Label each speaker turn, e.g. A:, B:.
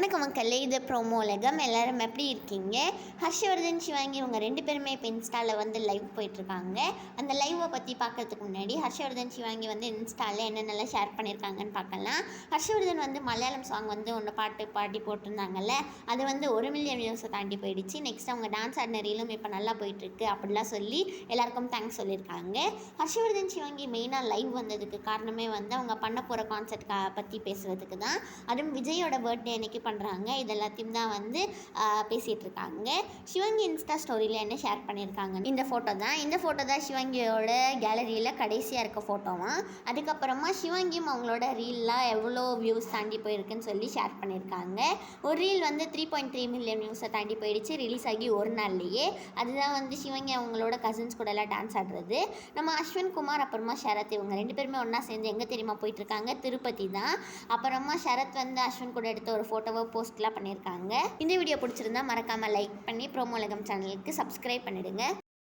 A: வணக்கம் மக்களே, இது ப்ரோமோ உலகம். எல்லோரும் எப்படி இருக்கீங்க? ஹர்ஷவர்தன், சிவாங்கி இவங்க 2 பேருமே இப்போ இன்ஸ்டாவில் வந்து லைவ் போயிட்டுருக்காங்க. அந்த லைவை பற்றி பார்க்கறதுக்கு முன்னாடி ஹர்ஷவர்தன், சிவாங்கி வந்து இன்ஸ்டாவில் என்னென்னலாம் ஷேர் பண்ணியிருக்காங்கன்னு பார்க்கலாம். ஹர்ஷவர்தன் வந்து மலையாளம் சாங் வந்து ஒன்று பாடி போட்டிருந்தாங்கல்ல, அது வந்து 1 மில்லியன் வியூஸை தாண்டி போயிடுச்சு. நெக்ஸ்ட் அவங்க டான்ஸ் ஆடின ரீலும் இப்போ நல்லா போயிட்டுருக்கு அப்படிலாம் சொல்லி எல்லாருக்கும் தேங்க்ஸ் சொல்லியிருக்காங்க. ஹர்ஷவர்தன், சிவாங்கி மெயினாக லைவ் வந்ததுக்கு காரணமே வந்து அவங்க பண்ண போகிற கான்செப்ட் பற்றி பேசுகிறதுக்கு தான். அதுவும் விஜயோட பர்த்டே அன்னைக்கு பண்ணுறாங்க. இது எல்லாத்தையும் தான் வந்து பேசிகிட்டு இருக்காங்க. சிவாங்கி இன்ஸ்டா ஸ்டோரியில் என்ன ஷேர் பண்ணியிருக்காங்க, இந்த ஃபோட்டோ தான் சிவாங்கியோட கேலரியில் கடைசியாக இருக்க ஃபோட்டோவான். அதுக்கப்புறமா சிவாங்கியும் அவங்களோட ரீல்லாம் எவ்வளோ வியூஸ் தாண்டி போயிருக்குன்னு சொல்லி ஷேர் பண்ணியிருக்காங்க. ஒரு ரீல் வந்து 3.3 மில்லியன் வியூஸை தாண்டி போயிடுச்சு ரிலீஸ் ஆகி ஒரு நாள்லேயே. அதுதான் வந்து சிவாங்கி அவங்களோட கசின்ஸ் கூட எல்லாம் டான்ஸ் ஆடுறது. நம்ம அஸ்வின் குமார் அப்புறமா ஷரத் இவங்க 2 பேருமே ஒன்றா சேர்ந்து எங்கே தெரியுமா போயிட்டுருக்காங்க, திருப்பதி தான். அப்புறமா ஷரத் வந்து அஸ்வின் கூட எடுத்த ஒரு ஃபோட்டோவை போஸ்ட்லாம் பண்ணியிருக்காங்க. இந்த வீடியோ பிடிச்சிருந்தா மறக்காமல் லைக் பண்ணி ப்ரோமோ உலகம் சேனலுக்கு சப்ஸ்கிரைப் பண்ணிடுங்க.